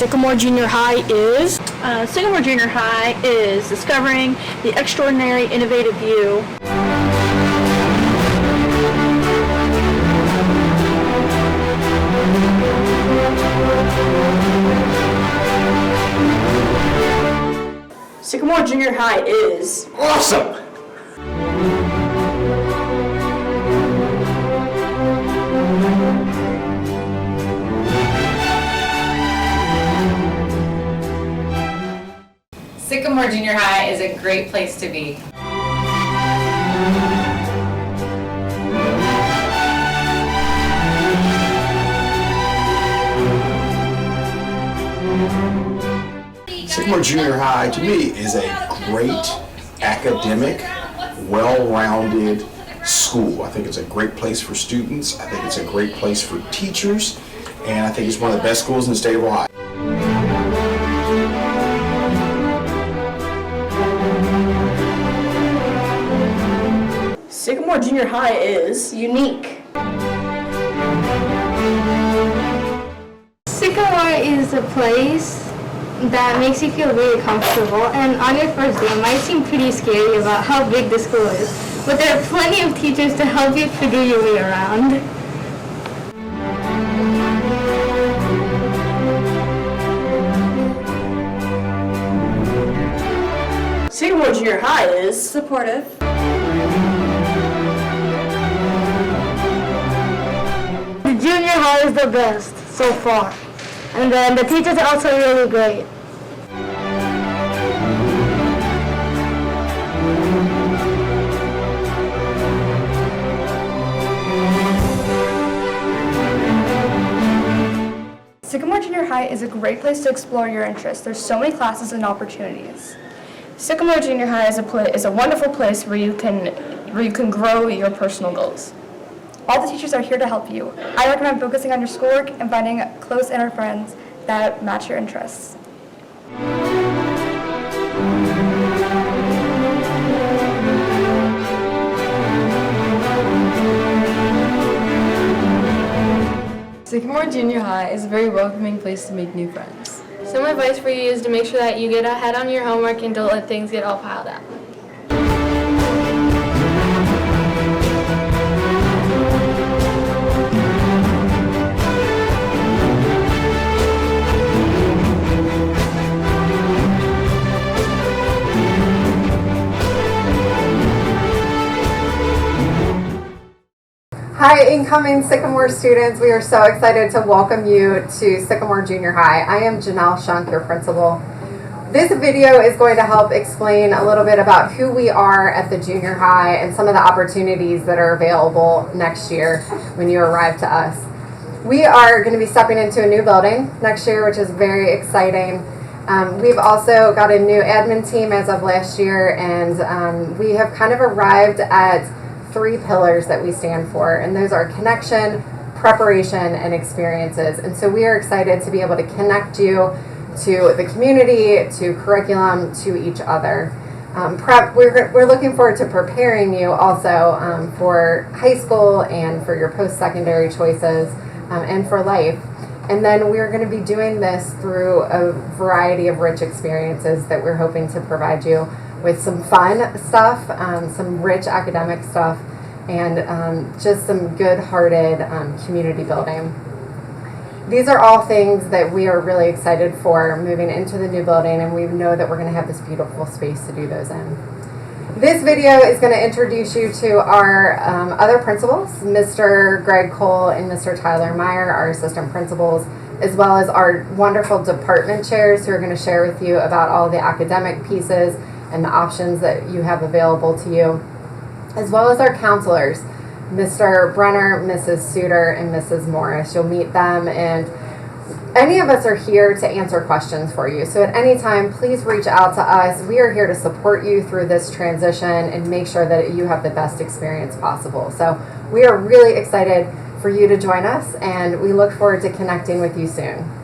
Sycamore Junior High is? Sycamore Junior High is discovering the extraordinary, innovative you. Sycamore Junior High is? Awesome! Sycamore Junior High is a great place to be. Sycamore Junior High, to me, is a great academic, well-rounded school. I think it's a great place for students. I think it's a great place for teachers. And I think it's one of the best schools in the state of Ohio. Sycamore Junior High is? Unique. Sycamore is a place that makes you feel really comfortable, and on your first day it might seem pretty scary about how big the school is, but there are plenty of teachers to help you figure your way around. Sycamore Junior High is? Supportive. The junior high is the best so far, and then the teachers are also really great. Sycamore Junior High is a great place to explore your interests. There's so many classes and opportunities. Sycamore Junior High is a wonderful place where you can grow your personal goals. All the teachers are here to help you. I recommend focusing on your schoolwork and finding close inner friends that match your interests. Sycamore Junior High is a very welcoming place to make new friends. Some advice for you is to make sure that you get ahead on your homework and don't let things get all piled up. Hi, incoming Sycamore students. We are so excited to welcome you to Sycamore Junior High. I am Janelle Shunk, your principal. This video is going to help explain a little bit about who we are at the junior high and some of the opportunities that are available next year when you arrive to us. We are going to be stepping into a new building next year, which is very exciting. We've also got a new admin team as of last year, and we have kind of arrived at 3 pillars that we stand for, and those are connection, preparation, and experiences. And so we are excited to be able to connect you to the community, to curriculum, to each other. We're looking forward to preparing you also for high school and for your post-secondary choices and for life. And then we're going to be doing this through a variety of rich experiences that we're hoping to provide you with some fun stuff, some rich academic stuff, and just some good-hearted community building. These are all things that we are really excited for moving into the new building, and we know that we're going to have this beautiful space to do those in. This video is going to introduce you to our other principals, Mr. Greg Cole and Mr. Tyler Meyer, our assistant principals, as well as our wonderful department chairs who are going to share with you about all the academic pieces and the options that you have available to you, as well as our counselors, Mr. Brenner, Mrs. Suter, and Mrs. Morris. You'll meet them, and any of us are here to answer questions for you. So at any time, please reach out to us. We are here to support you through this transition and make sure that you have the best experience possible. So we are really excited for you to join us, and we look forward to connecting with you soon.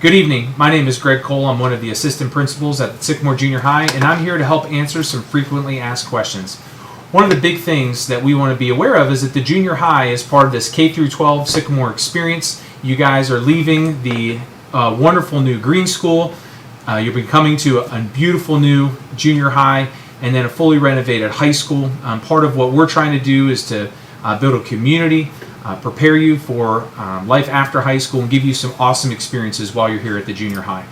Good evening. My name is Greg Cole. I'm one of the assistant principals at Sycamore Junior High, and I'm here to help answer some frequently asked questions. One of the big things that we want to be aware of is that the junior high is part of this K-12 Sycamore experience. You guys are leaving the a wonderful new green school. You'll be coming to a beautiful new junior high and then a fully renovated high school. Part of what we're trying to do is to build a community, prepare you for life after high school, and give you some awesome experiences while you're here at the junior high.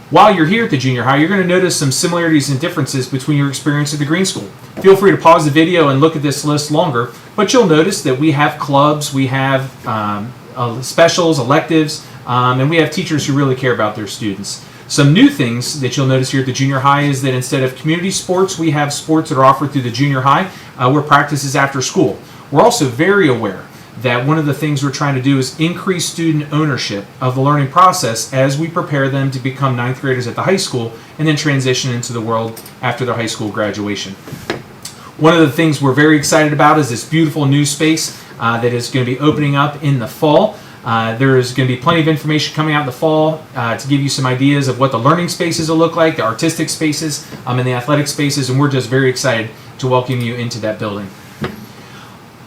While you're here at the junior high, you're going to notice some similarities and differences between your experience at the green school. Feel free to pause the video and look at this list longer, but you'll notice that we have clubs, we have specials, electives, and we have teachers who really care about their students. Some new things that you'll notice here at the junior high is that instead of community sports, we have sports that are offered through the junior high where practice is after school. We're also very aware that one of the things we're trying to do is increase student ownership of the learning process as we prepare them to become ninth graders at the high school and then transition into the world after their high school graduation. One of the things we're very excited about is this beautiful new space that is going to be opening up in the fall. There is going to be plenty of information coming out in the fall to give you some ideas of what the learning spaces will look like, the artistic spaces, and the athletic spaces, and we're just very excited to welcome you into that building.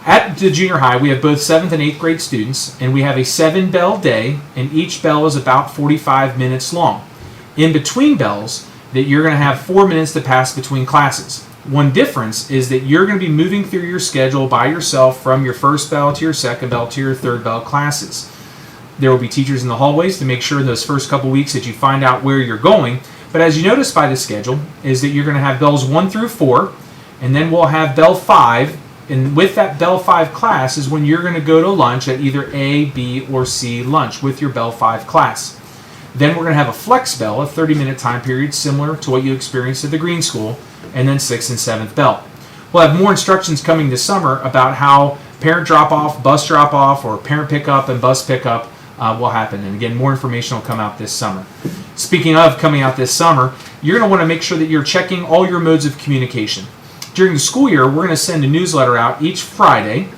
At the junior high, we have both 7th and 8th grade students, and we have a 7-bell day, and each bell is about 45 minutes long. In between bells, that you're going to have 4 minutes to pass between classes. One difference is that you're going to be moving through your schedule by yourself from your first bell to your second bell to your third bell classes. There will be teachers in the hallways to make sure in those first couple weeks that you find out where you're going, but as you notice by the schedule is that you're going to have bells 1 through 4, and then we'll have bell 5. And with that Bell 5 class is when you're going to go to lunch at either A, B, or C lunch with your Bell 5 class. Then we're going to have a flex bell, a 30-minute time period similar to what you experienced at the green school, and then 6th and 7th bell. We'll have more instructions coming this summer about how parent drop-off, bus drop-off, or parent pickup and bus pickup will happen. And again, more information will come out this summer. Speaking of coming out this summer, you're going to want to make sure that you're checking all your modes of communication. During the school year, we're going to send a newsletter out each Friday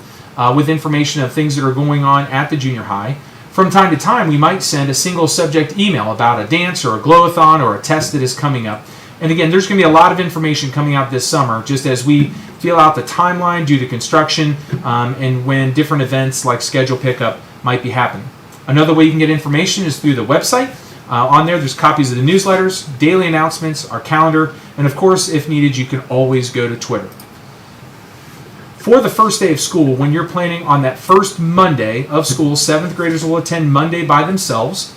with information of things that are going on at the junior high. From time to time, we might send a single subject email about a dance or a glow-a-thon or a test that is coming up. And again, there's going to be a lot of information coming out this summer just as we feel out the timeline due to construction and when different events like schedule pickup might be happening. Another way you can get information is through the website. On there's copies of the newsletters, daily announcements, our calendar, and of course, if needed, you can always go to Twitter. For the first day of school, when you're planning on that first Monday of school, 7th graders will attend Monday by themselves.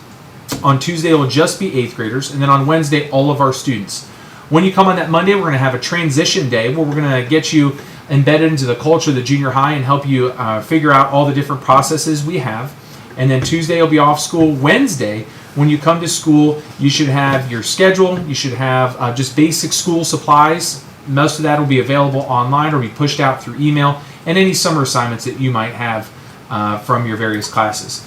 On Tuesday, it will just be 8th graders, and then on Wednesday, all of our students. When you come on that Monday, we're going to have a transition day where we're going to get you embedded into the culture of the junior high and help you figure out all the different processes we have. And then Tuesday will be off school. Wednesday, when you come to school, you should have your schedule. You should have just basic school supplies. Most of that will be available online or be pushed out through email, and any summer assignments that you might have from your various classes.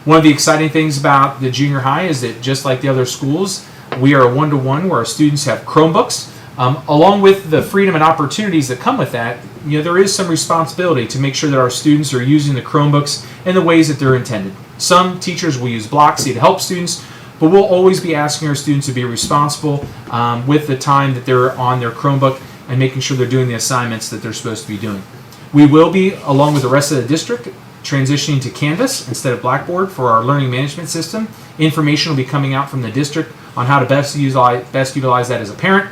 One of the exciting things about the junior high is that just like the other schools, we are a one-to-one where our students have Chromebooks. Along with the freedom and opportunities that come with that, there is some responsibility to make sure that our students are using the Chromebooks in the ways that they're intended. Some teachers will use Blocksy to help students, but we'll always be asking our students to be responsible with the time that they're on their Chromebook and making sure they're doing the assignments that they're supposed to be doing. We will be, along with the rest of the district, transitioning to Canvas instead of Blackboard for our learning management system. Information will be coming out from the district on how to best utilize that as a parent.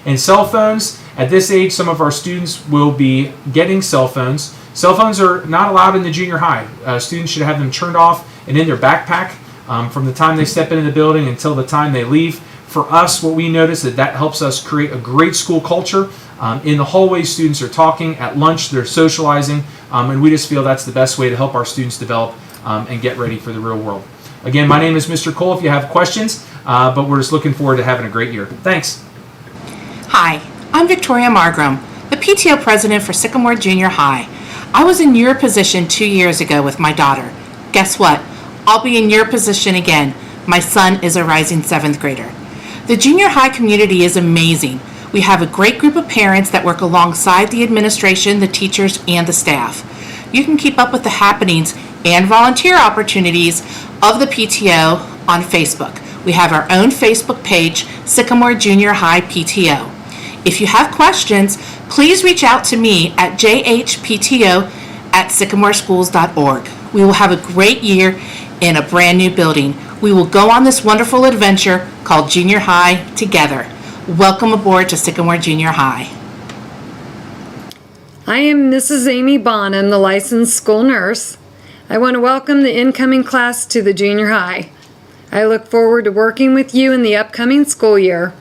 And cell phones, at this age, some of our students will be getting cell phones. Cell phones are not allowed in the junior high. Students should have them turned off and in their backpack from the time they step into the building until the time they leave. For us, what we notice is that helps us create a great school culture. In the hallway, students are talking. At lunch, they're socializing. And we just feel that's the best way to help our students develop and get ready for the real world. Again, my name is Mr. Cole if you have questions, but we're just looking forward to having a great year. Thanks. Hi, I'm Victoria Margram, the PTO president for Sycamore Junior High. I was in your position 2 years ago with my daughter. Guess what? I'll be in your position again. My son is a rising 7th grader. The junior high community is amazing. We have a great group of parents that work alongside the administration, the teachers, and the staff. You can keep up with the happenings and volunteer opportunities of the PTO on Facebook. We have our own Facebook page, Sycamore Junior High PTO. If you have questions, please reach out to me at jhpto@sycamoreschools.org. We will have a great year in a brand new building. We will go on this wonderful adventure called junior high together. Welcome aboard to Sycamore Junior High. I am Mrs. Amy Bonham, the licensed school nurse. I want to welcome the incoming class to the junior high. I look forward to working with you in the upcoming school year.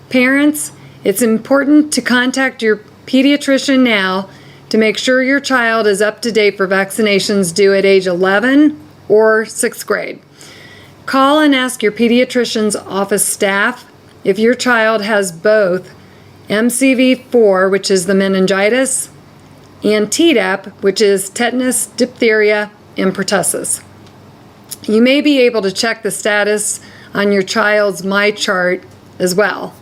Parents, it's important to contact your pediatrician now to make sure your child is up to date for vaccinations due at age 11 or 6th grade. Call and ask your pediatrician's office staff if your child has both MCV4, which is the meningitis, and Tdap, which is tetanus, diphtheria, and pertussis. You may be able to check the status on your child's MyChart as well.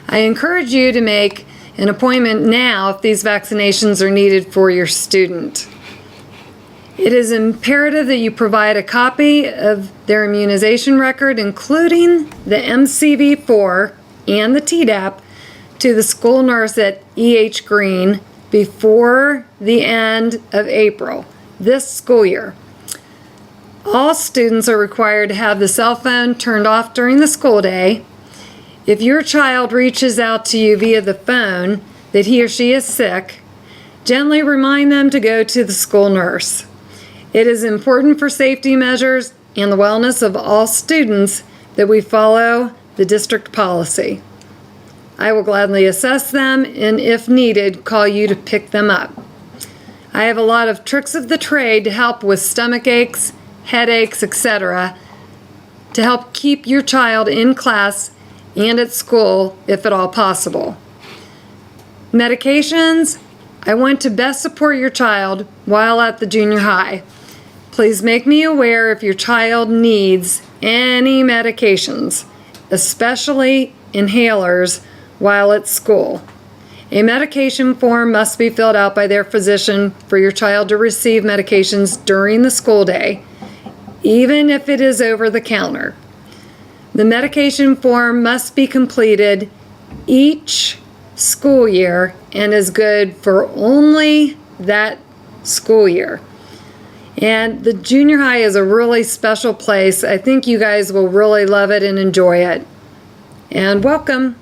I encourage you to make an appointment now if these vaccinations are needed for your student. It is imperative that you provide a copy of their immunization record, including the MCV4 and the Tdap, to the school nurse at E.H. Green before the end of April this school year. All students are required to have the cell phone turned off during the school day. If your child reaches out to you via the phone that he or she is sick, gently remind them to go to the school nurse. It is important for safety measures and the wellness of all students that we follow the district policy. I will gladly assess them and, if needed, call you to pick them up. I have a lot of tricks of the trade to help with stomach aches, headaches, etc., to help keep your child in class and at school if at all possible. Medications, I want to best support your child while at the junior high. Please make me aware if your child needs any medications, especially inhalers, while at school. A medication form must be filled out by their physician for your child to receive medications during the school day, even if it is over the counter. The medication form must be completed each school year and is good for only that school year. And the junior high is a really special place. I think you guys will really love it and enjoy it. And welcome.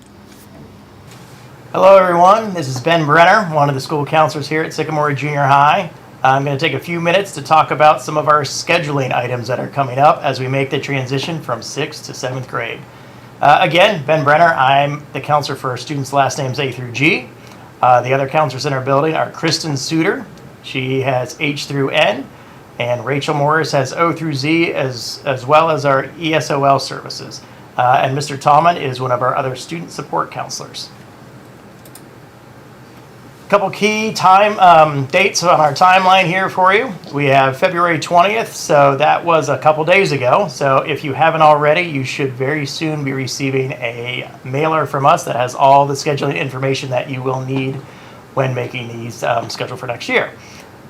Hello everyone, this is Ben Brenner, one of the school counselors here at Sycamore Junior High. I'm going to take a few minutes to talk about some of our scheduling items that are coming up as we make the transition from 6th to 7th grade. Again, Ben Brenner, I'm the counselor for students' last names A through G. The other counselors in our building are Kristen Suter, she has H through N, and Rachel Morris has O through Z, as well as our ESOL services. And Mr. Tallman is one of our other student support counselors. Couple key dates on our timeline here for you. We have February 20th, so that was a couple days ago. So if you haven't already, you should very soon be receiving a mailer from us that has all the scheduling information that you will need when making these scheduled for next year.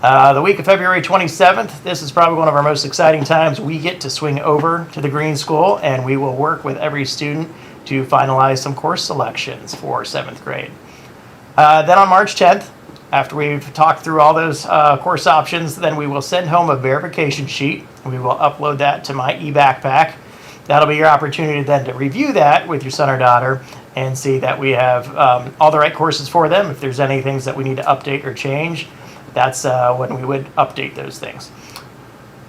The week of February 27th, this is probably one of our most exciting times. We get to swing over to the Green School and we will work with every student to finalize some course selections for 7th grade. Then on March 10th, after we've talked through all those course options, then we will send home a verification sheet. We will upload that to my e-backpack. That'll be your opportunity then to review that with your son or daughter and see that we have all the right courses for them. If there's any things that we need to update or change, that's when we would update those things.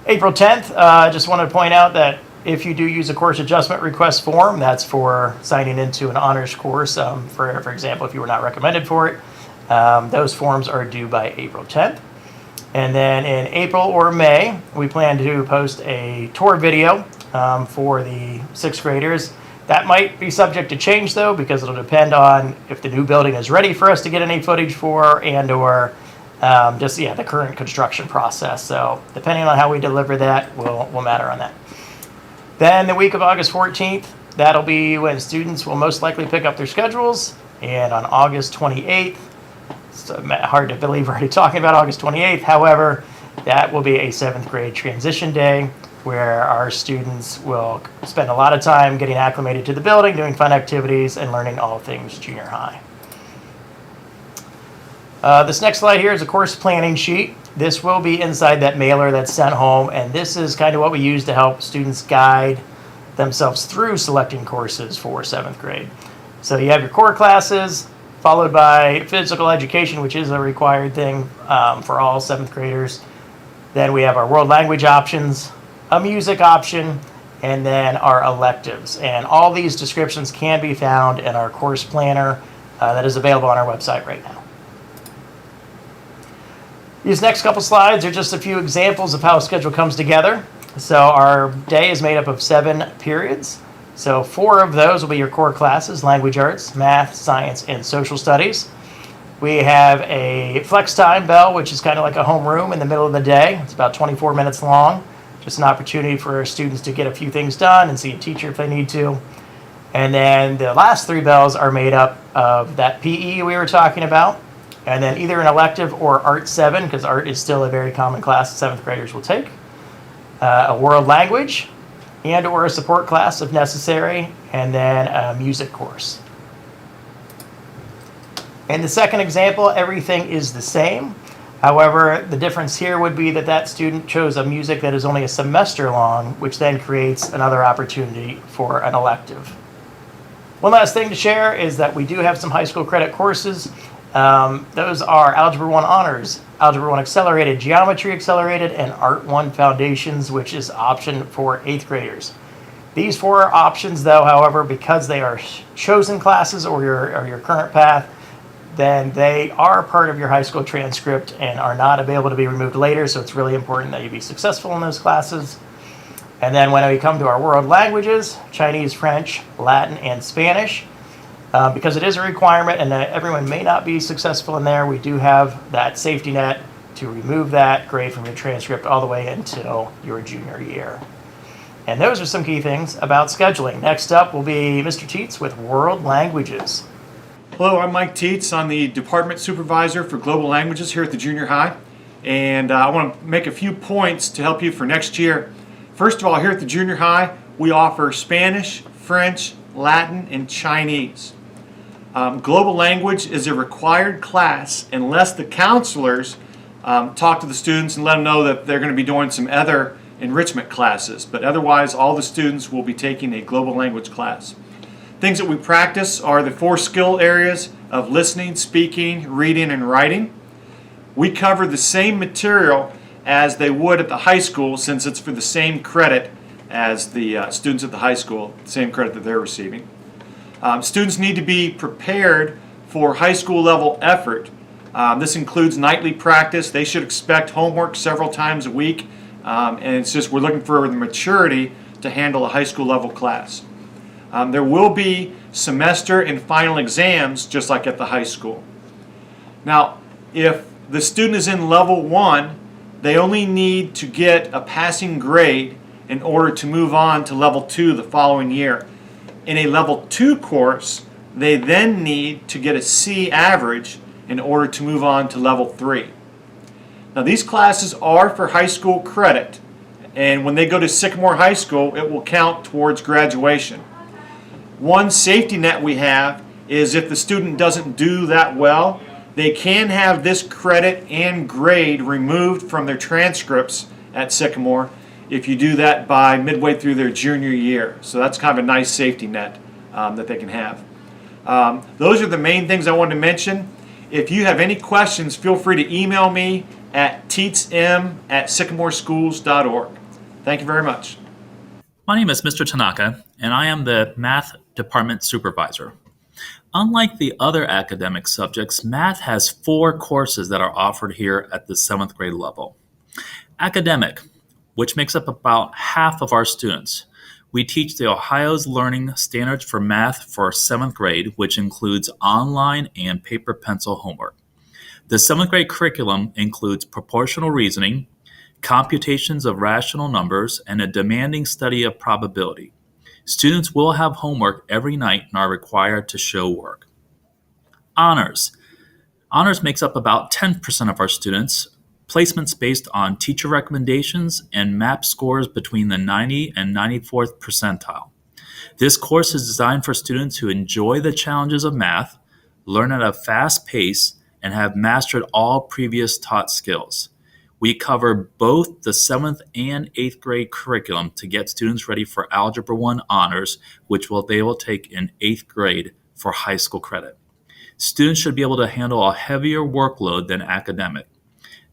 April 10th, just wanted to point out that if you do use a course adjustment request form, that's for signing into an honors course. For example, if you were not recommended for it, those forms are due by April 10th. And then in April or May, we plan to post a tour video for the 6th graders. That might be subject to change though, because it'll depend on if the new building is ready for us to get any footage for, and or the current construction process. So depending on how we deliver that will matter on that. Then the week of August 14th, that'll be when students will most likely pick up their schedules. And on August 28th, it's hard to believe we're already talking about August 28th. However, that will be a 7th grade transition day where our students will spend a lot of time getting acclimated to the building, doing fun activities, and learning all things junior high. This next slide here is a course planning sheet. This will be inside that mailer that's sent home, and this is kind of what we use to help students guide themselves through selecting courses for 7th grade. So you have your core classes, followed by physical education, which is a required thing for all 7th graders. Then we have our world language options, a music option, and then our electives. And all these descriptions can be found in our course planner that is available on our website right now. These next couple slides are just a few examples of how a schedule comes together. So our day is made up of 7 periods. So 4 of those will be your core classes: language arts, math, science, and social studies. We have a flex time bell, which is kind of like a homeroom in the middle of the day. It's about 24 minutes long. Just an opportunity for students to get a few things done and see a teacher if they need to. And then the last 3 bells are made up of that PE we were talking about, and then either an elective or Art 7, because art is still a very common class that 7th graders will take, a world language, and or a support class if necessary, and then a music course. In the second example, everything is the same. However, the difference here would be that that student chose a music that is only a semester long, which then creates another opportunity for an elective. One last thing to share is that we do have some high school credit courses. Those are Algebra 1 Honors, Algebra 1 Accelerated, Geometry Accelerated, and Art 1 Foundations, which is option for 8th graders. These 4 options, though, however, because they are chosen classes or your current path, then they are part of your high school transcript and are not available to be removed later, so it's really important that you be successful in those classes. And then when we come to our world languages, Chinese, French, Latin, and Spanish, because it is a requirement and everyone may not be successful in there, we do have that safety net to remove that grade from your transcript all the way until your junior year. And those are some key things about scheduling. Next up will be Mr. Teets with World Languages. Hello, I'm Mike Teets. I'm the Department Supervisor for Global Languages here at the junior high. And I want to make a few points to help you for next year. First of all, here at the junior high, we offer Spanish, French, Latin, and Chinese. Global language is a required class unless the counselors talk to the students and let them know that they're going to be doing some other enrichment classes. But otherwise, all the students will be taking a global language class. Things that we practice are the 4 skill areas of listening, speaking, reading, and writing. We cover the same material as they would at the high school, since it's for the same credit as the students at the high school, the same credit that they're receiving. Students need to be prepared for high school level effort. This includes nightly practice. They should expect homework several times a week, and it's just we're looking for the maturity to handle a high school level class. There will be semester and final exams just like at the high school. Now, if the student is in level 1, they only need to get a passing grade in order to move on to level 2 the following year. In a level 2 course, they then need to get a C average in order to move on to level 3. Now, these classes are for high school credit, and when they go to Sycamore High School, it will count towards graduation. One safety net we have is if the student doesn't do that well, they can have this credit and grade removed from their transcripts at Sycamore if you do that by midway through their junior year. So that's kind of a nice safety net that they can have. Those are the main things I wanted to mention. If you have any questions, feel free to email me at teetsm@sycamoreschools.org. Thank you very much. My name is Mr. Tanaka, and I am the Math Department Supervisor. Unlike the other academic subjects, math has 4 courses that are offered here at the 7th grade level. Academic, which makes up about half of our students. We teach the Ohio's Learning Standards for Math for 7th grade, which includes online and paper pencil homework. The 7th grade curriculum includes proportional reasoning, computations of rational numbers, and a demanding study of probability. Students will have homework every night and are required to show work. Honors. Honors makes up about 10% of our students. Placements based on teacher recommendations and MAP scores between the 90 and 94th percentile. This course is designed for students who enjoy the challenges of math, learn at a fast pace, and have mastered all previous taught skills. We cover both the 7th and 8th grade curriculum to get students ready for Algebra 1 honors, which they will take in 8th grade for high school credit. Students should be able to handle a heavier workload than academic.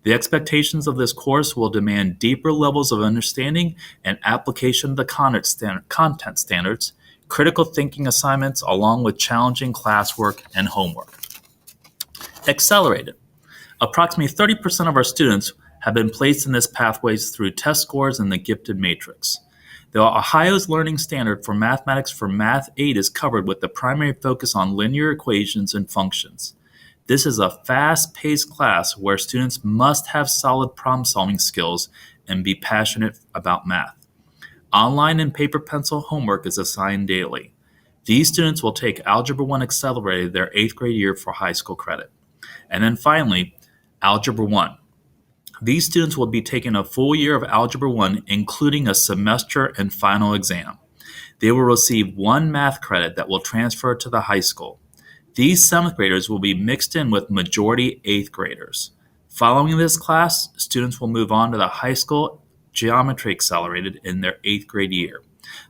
The expectations of this course will demand deeper levels of understanding and application of the content standards, critical thinking assignments, along with challenging classwork and homework. Accelerated. Approximately 30% of our students have been placed in this pathways through test scores in the gifted matrix. The Ohio's learning standard for mathematics for Math 8 is covered with the primary focus on linear equations and functions. This is a fast-paced class where students must have solid problem-solving skills and be passionate about math. Online and paper pencil homework is assigned daily. These students will take Algebra 1 Accelerated their 8th grade year for high school credit. And then finally, Algebra 1. These students will be taking a full year of Algebra 1, including a semester and final exam. They will receive 1 math credit that will transfer to the high school. These 7th graders will be mixed in with majority 8th graders. Following this class, students will move on to the high school Geometry Accelerated in their 8th grade year.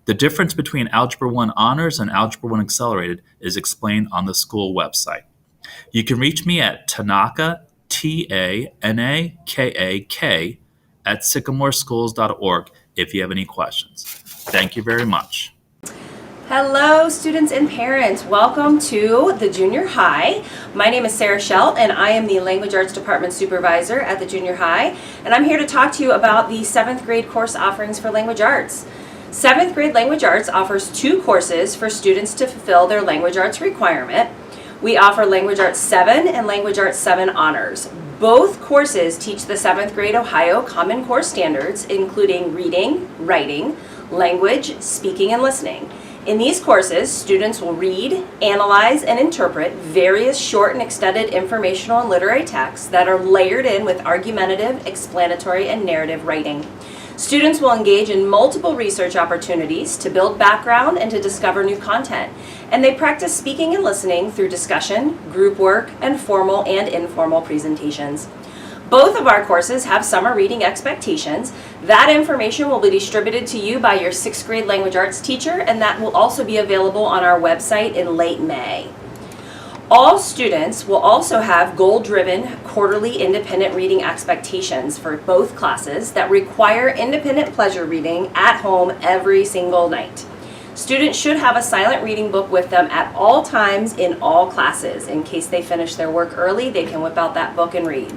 The difference between Algebra 1 Honors and Algebra 1 Accelerated is explained on the school website. You can reach me at Tanaka, Tanakak, at sycamoreschools.org if you have any questions. Thank you very much. Hello students and parents, welcome to the junior high. My name is Sarah Schelt and I am the Language Arts Department Supervisor at the junior high, and I'm here to talk to you about the 7th grade course offerings for language arts. 7th grade language arts offers 2 courses for students to fulfill their language arts requirement. We offer Language Arts 7 and Language Arts 7 Honors. Both courses teach the 7th grade Ohio Common Core standards, including reading, writing, language, speaking, and listening. In these courses, students will read, analyze, and interpret various short and extended informational and literary texts that are layered in with argumentative, explanatory, and narrative writing. Students will engage in multiple research opportunities to build background and to discover new content. And they practice speaking and listening through discussion, group work, and formal and informal presentations. Both of our courses have summer reading expectations. That information will be distributed to you by your 6th grade language arts teacher, and that will also be available on our website in late May. All students will also have goal-driven quarterly independent reading expectations for both classes that require independent pleasure reading at home every single night. Students should have a silent reading book with them at all times in all classes. In case they finish their work early, they can whip out that book and read.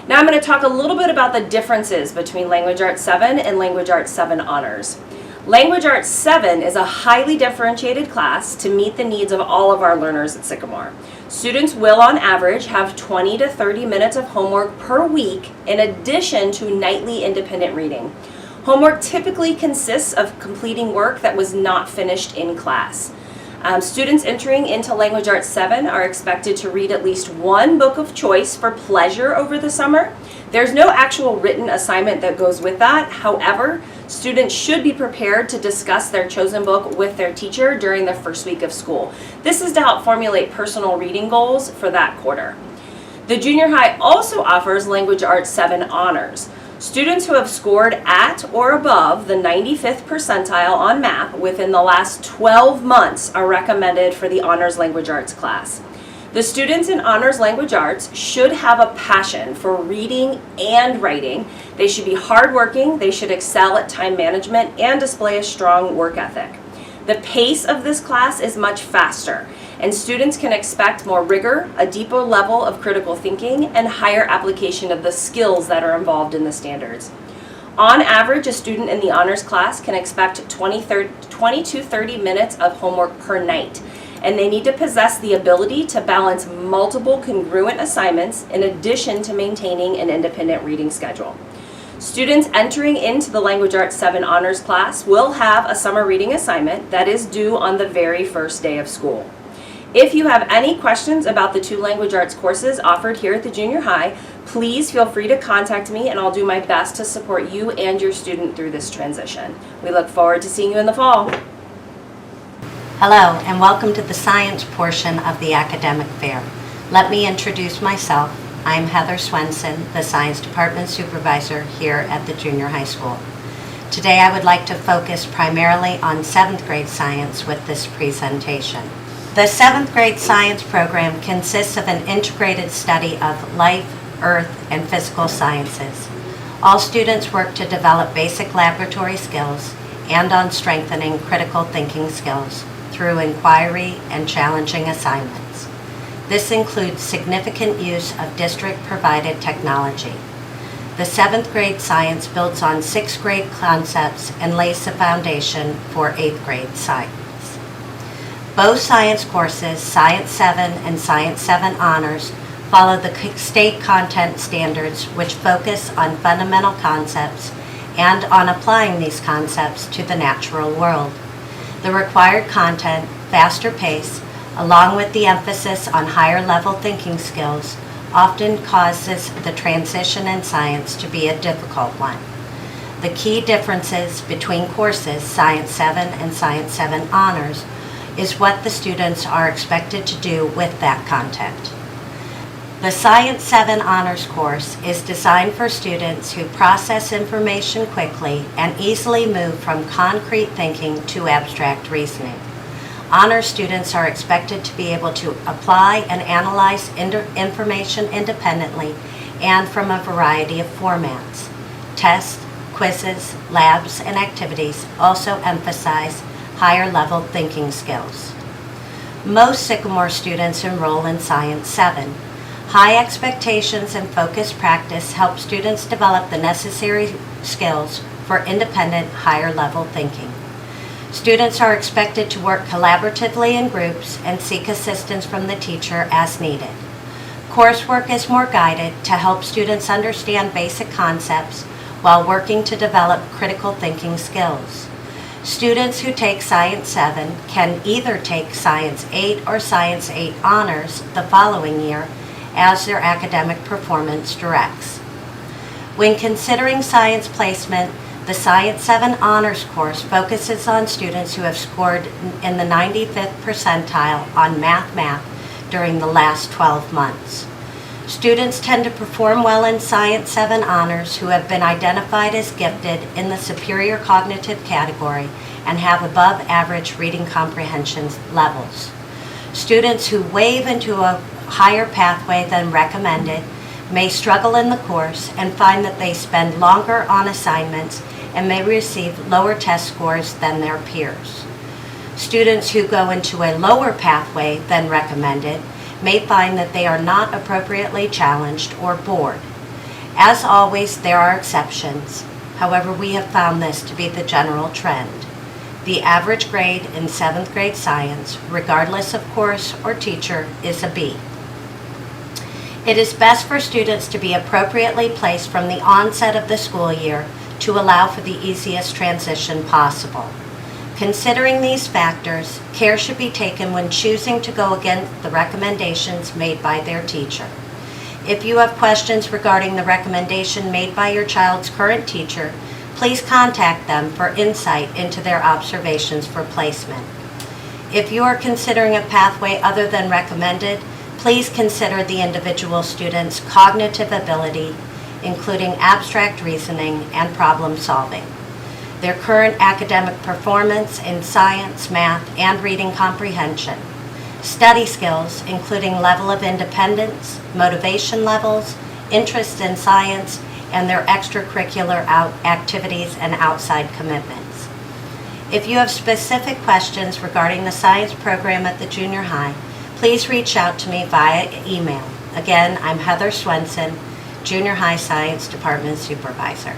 Now I'm going to talk a little bit about the differences between Language Arts 7 and Language Arts 7 Honors. Language Arts 7 is a highly differentiated class to meet the needs of all of our learners at Sycamore. Students will, on average, have 20 to 30 minutes of homework per week in addition to nightly independent reading. Homework typically consists of completing work that was not finished in class. Students entering into Language Arts 7 are expected to read at least 1 book of choice for pleasure over the summer. There's no actual written assignment that goes with that. However, students should be prepared to discuss their chosen book with their teacher during the first week of school. This is to help formulate personal reading goals for that quarter. The junior high also offers Language Arts 7 Honors. Students who have scored at or above the 95th percentile on MAP within the last 12 months are recommended for the Honors Language Arts class. The students in Honors Language Arts should have a passion for reading and writing. They should be hardworking, they should excel at time management, and display a strong work ethic. The pace of this class is much faster, and students can expect more rigor, a deeper level of critical thinking, and higher application of the skills that are involved in the standards. On average, a student in the honors class can expect 20 to 30 minutes of homework per night, and they need to possess the ability to balance multiple congruent assignments in addition to maintaining an independent reading schedule. Students entering into the Language Arts 7 Honors class will have a summer reading assignment that is due on the very first day of school. If you have any questions about the 2 language arts courses offered here at the junior high, please feel free to contact me and I'll do my best to support you and your student through this transition. We look forward to seeing you in the fall. Hello and welcome to the science portion of the academic fair. Let me introduce myself. I'm Heather Swenson, the Science Department Supervisor here at the junior high school. Today I would like to focus primarily on 7th grade science with this presentation. The 7th grade science program consists of an integrated study of life, earth, and physical sciences. All students work to develop basic laboratory skills and on strengthening critical thinking skills through inquiry and challenging assignments. This includes significant use of district-provided technology. The 7th grade science builds on 6th grade concepts and lays the foundation for 8th grade science. Both science courses, Science 7 and Science 7 Honors, follow the state content standards which focus on fundamental concepts and on applying these concepts to the natural world. The required content, faster pace, along with the emphasis on higher level thinking skills, often causes the transition in science to be a difficult one. The key differences between courses, Science 7 and Science 7 Honors, is what the students are expected to do with that content. The Science 7 Honors course is designed for students who process information quickly and easily move from concrete thinking to abstract reasoning. Honor students are expected to be able to apply and analyze information independently and from a variety of formats. Tests, quizzes, labs, and activities also emphasize higher level thinking skills. Most Sycamore students enroll in Science 7. High expectations and focused practice help students develop the necessary skills for independent, higher level thinking. Students are expected to work collaboratively in groups and seek assistance from the teacher as needed. Coursework is more guided to help students understand basic concepts while working to develop critical thinking skills. Students who take Science 7 can either take Science 8 or Science 8 Honors the following year as their academic performance directs. When considering science placement, the Science 7 Honors course focuses on students who have scored in the 95th percentile on math during the last 12 months. Students tend to perform well in Science 7 Honors who have been identified as gifted in the superior cognitive category and have above average reading comprehension levels. Students who wave into a higher pathway than recommended may struggle in the course and find that they spend longer on assignments and may receive lower test scores than their peers. Students who go into a lower pathway than recommended may find that they are not appropriately challenged or bored. As always, there are exceptions. However, we have found this to be the general trend. The average grade in 7th grade science, regardless of course or teacher, is a B. It is best for students to be appropriately placed from the onset of the school year to allow for the easiest transition possible. Considering these factors, care should be taken when choosing to go against the recommendations made by their teacher. If you have questions regarding the recommendation made by your child's current teacher, please contact them for insight into their observations for placement. If you are considering a pathway other than recommended, please consider the individual student's cognitive ability, including abstract reasoning and problem solving, their current academic performance in science, math, and reading comprehension, study skills, including level of independence, motivation levels, interest in science, and their extracurricular activities and outside commitments. If you have specific questions regarding the science program at the junior high, please reach out to me via email. Again, I'm Heather Swenson, Junior High Science Department Supervisor.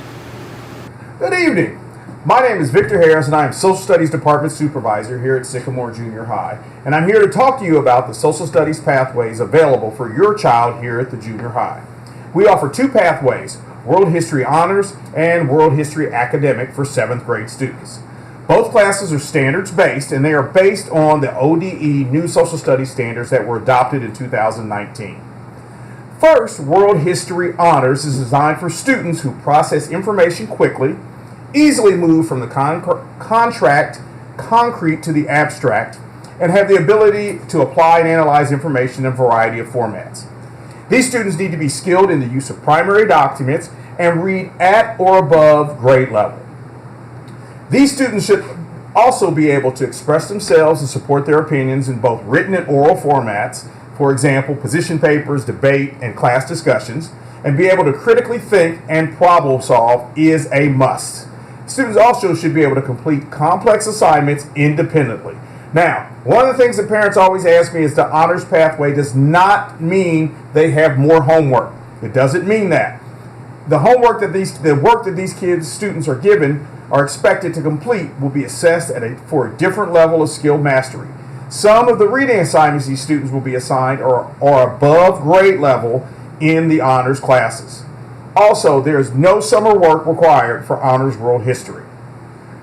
Good evening. My name is Victor Harris and I am Social Studies Department Supervisor here at Sycamore Junior High. And I'm here to talk to you about the social studies pathways available for your child here at the junior high. We offer 2 pathways, World History Honors and World History Academic for 7th grade students. Both classes are standards-based, and they are based on the ODE New Social Studies standards that were adopted in 2019. First, World History Honors is designed for students who process information quickly, easily move from the concrete to the abstract, and have the ability to apply and analyze information in a variety of formats. These students need to be skilled in the use of primary documents and read at or above grade level. These students should also be able to express themselves and support their opinions in both written and oral formats, for example, position papers, debate, and class discussions, and be able to critically think and problem solve is a must. Students also should be able to complete complex assignments independently. Now, one of the things that parents always ask me is the honors pathway does not mean they have more homework. It doesn't mean that. The work that these students are given are expected to complete will be assessed for a different level of skill mastery. Some of the reading assignments these students will be assigned are above grade level in the honors classes. Also, there is no summer work required for honors world history.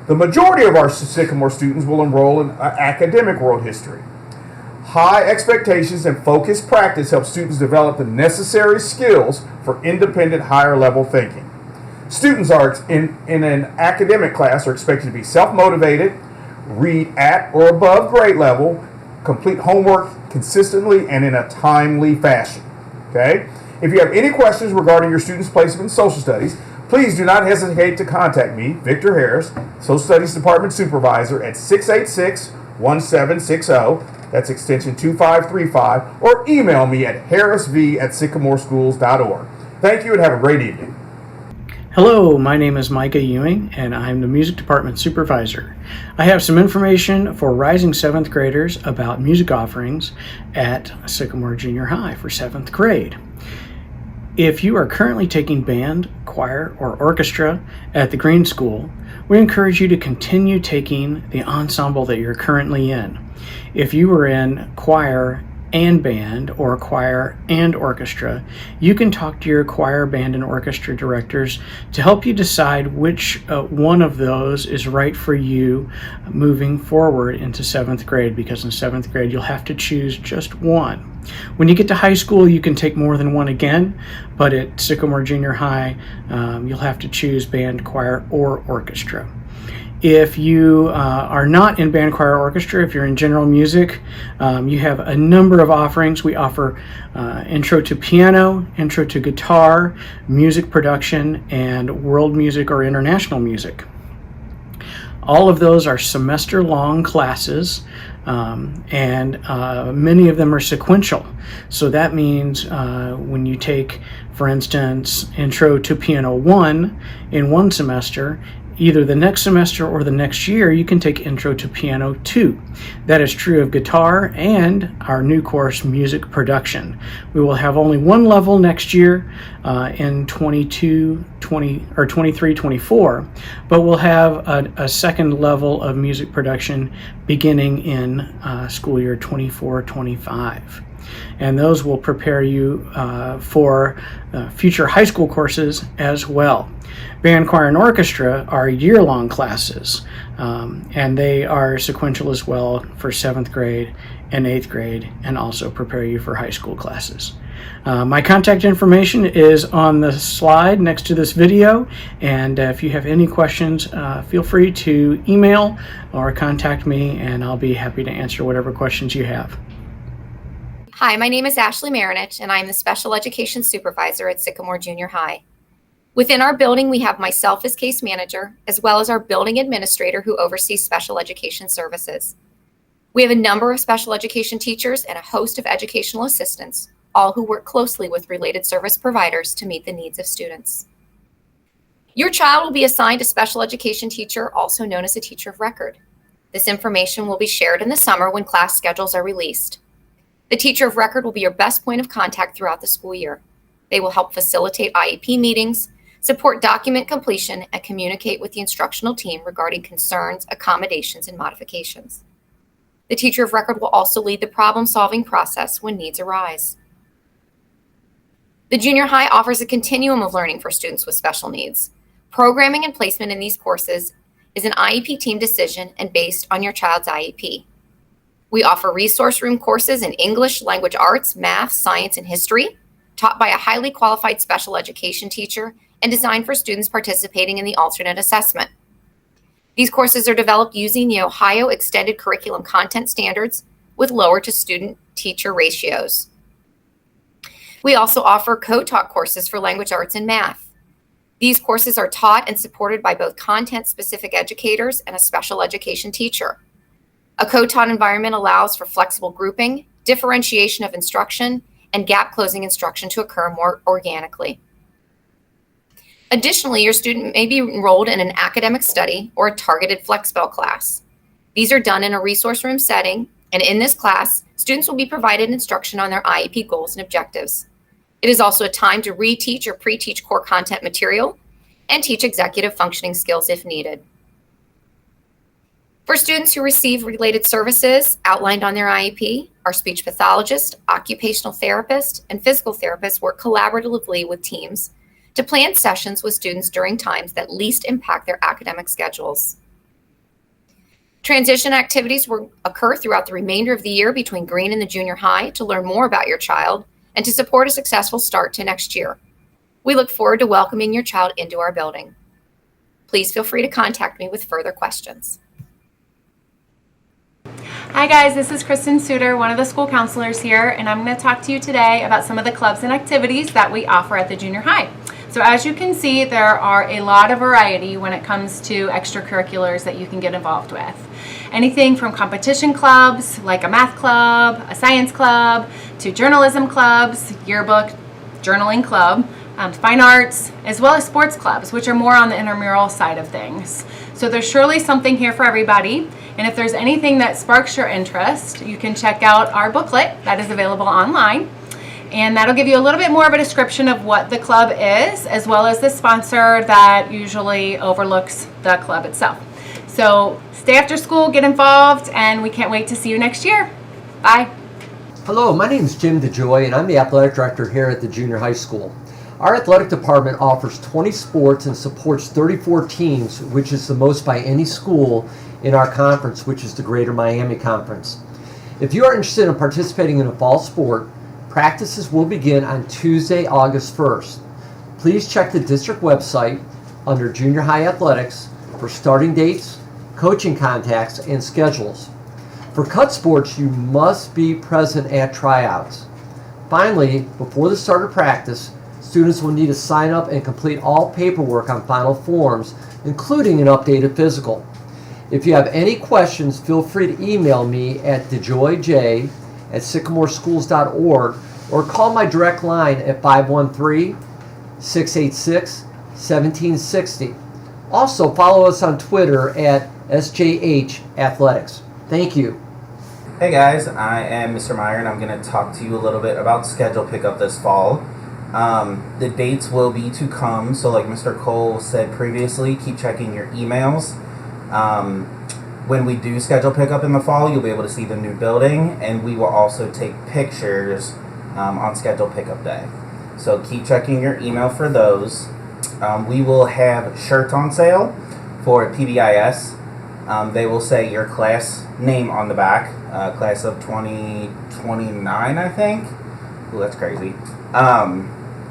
The majority of our Sycamore students will enroll in academic world history. High expectations and focused practice help students develop the necessary skills for independent higher level thinking. Students in an academic class are expected to be self-motivated, read at or above grade level, complete homework consistently and in a timely fashion. Okay? If you have any questions regarding your student's placement in social studies, please do not hesitate to contact me, Victor Harris, Social Studies Department Supervisor, at 686-1760. That's extension 2535, or email me at harrisv@sycamoreschools.org. Thank you and have a great evening. Hello, my name is Micah Ewing and I'm the Music Department Supervisor. I have some information for rising 7th graders about music offerings at Sycamore Junior High for 7th grade. If you are currently taking band, choir, or orchestra at the Green School, we encourage you to continue taking the ensemble that you're currently in. If you are in choir and band or choir and orchestra, you can talk to your choir, band, and orchestra directors to help you decide which one of those is right for you moving forward into 7th grade, because in 7th grade you'll have to choose just one. When you get to high school, you can take more than one again, but at Sycamore Junior High, you'll have to choose band, choir, or orchestra. If you are not in band, choir, or orchestra, if you're in general music, you have a number of offerings. We offer intro to piano, intro to guitar, music production, and world music or international music. All of those are semester-long classes, and many of them are sequential. So that means when you take, for instance, Intro to Piano 1 in one semester, either the next semester or the next year, you can take Intro to Piano 2. That is true of guitar and our new course, Music Production. We will have only one level next year in 23-24, but we'll have a second level of Music Production beginning in school year 24-25. And those will prepare you for future high school courses as well. Band, choir, and orchestra are year-long classes, and they are sequential as well for 7th grade and 8th grade, and also prepare you for high school classes. My contact information is on the slide next to this video, and if you have any questions, feel free to email or contact me, and I'll be happy to answer whatever questions you have. Hi, my name is Ashley Marinich, and I'm the Special Education Supervisor at Sycamore Junior High. Within our building, we have myself as case manager, as well as our building administrator who oversees special education services. We have a number of special education teachers and a host of educational assistants, all who work closely with related service providers to meet the needs of students. Your child will be assigned a special education teacher, also known as a teacher of record. This information will be shared in the summer when class schedules are released. The teacher of record will be your best point of contact throughout the school year. They will help facilitate IEP meetings, support document completion, and communicate with the instructional team regarding concerns, accommodations, and modifications. The teacher of record will also lead the problem-solving process when needs arise. The junior high offers a continuum of learning for students with special needs. Programming and placement in these courses is an IEP team decision and based on your child's IEP. We offer resource room courses in English, language arts, math, science, and history, taught by a highly qualified special education teacher and designed for students participating in the alternate assessment. These courses are developed using the Ohio Extended Curriculum Content Standards with lower to student-teacher ratios. We also offer co-taught courses for language arts and math. These courses are taught and supported by both content-specific educators and a special education teacher. A co-taught environment allows for flexible grouping, differentiation of instruction, and gap-closing instruction to occur more organically. Additionally, your student may be enrolled in an academic study or a targeted FlexBell class. These are done in a resource room setting, and in this class, students will be provided instruction on their IEP goals and objectives. It is also a time to reteach or pre-teach core content material and teach executive functioning skills if needed. For students who receive related services outlined on their IEP, our speech pathologist, occupational therapist, and physical therapist work collaboratively with teams to plan sessions with students during times that least impact their academic schedules. Transition activities will occur throughout the remainder of the year between Green and the junior high to learn more about your child and to support a successful start to next year. We look forward to welcoming your child into our building. Please feel free to contact me with further questions. Hi guys, this is Kristen Suter, one of the school counselors here, and I'm going to talk to you today about some of the clubs and activities that we offer at the junior high. So as you can see, there are a lot of variety when it comes to extracurriculars that you can get involved with. Anything from competition clubs, like a math club, a science club, to journalism clubs, yearbook, journaling club, fine arts, as well as sports clubs, which are more on the intramural side of things. So there's surely something here for everybody. And if there's anything that sparks your interest, you can check out our booklet that is available online. And that'll give you a little bit more of a description of what the club is, as well as the sponsor that usually overlooks the club itself. So stay after school, get involved, and we can't wait to see you next year. Bye. Hello, my name is Jim DeJoy, and I'm the athletic director here at the junior high school. Our athletic department offers 20 sports and supports 34 teams, which is the most by any school in our conference, which is the Greater Miami Conference. If you are interested in participating in a fall sport, practices will begin on Tuesday, August 1st. Please check the district website under Junior High Athletics for starting dates, coaching contacts, and schedules. For cut sports, you must be present at tryouts. Finally, before the start of practice, students will need to sign up and complete all paperwork on final forms, including an updated physical. If you have any questions, feel free to email me at dejoyj@sycamoreschools.org or call my direct line at 513-686-1760. Also, follow us on Twitter at SJH Athletics. Thank you. Hey guys, I am Mr. Meyer and I'm going to talk to you a little bit about schedule pickup this fall. The dates will be to come, so like Mr. Cole said previously, keep checking your emails. When we do schedule pickup in the fall, you'll be able to see the new building, and we will also take pictures on schedule pickup day. So keep checking your email for those. We will have shirts on sale for PBIS. They will say your class name on the back, class of 2029, I think. Ooh, that's crazy.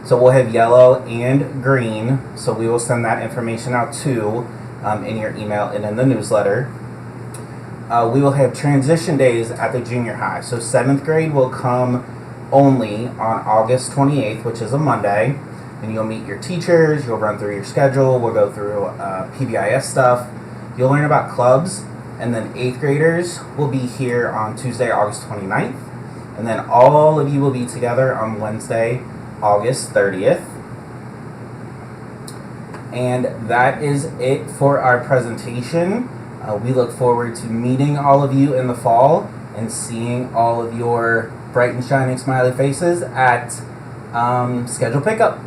So we'll have yellow and green, so we will send that information out too in your email and in the newsletter. We will have transition days at the junior high. So 7th grade will come only on August 28th, which is a Monday, and you'll meet your teachers, you'll run through your schedule, we'll go through PBIS stuff, you'll learn about clubs, and then 8th graders will be here on Tuesday, August 29th, and then all of you will be together on Wednesday, August 30th. And that is it for our presentation. We look forward to meeting all of you in the fall and seeing all of your bright and shining smiley faces at schedule pickup.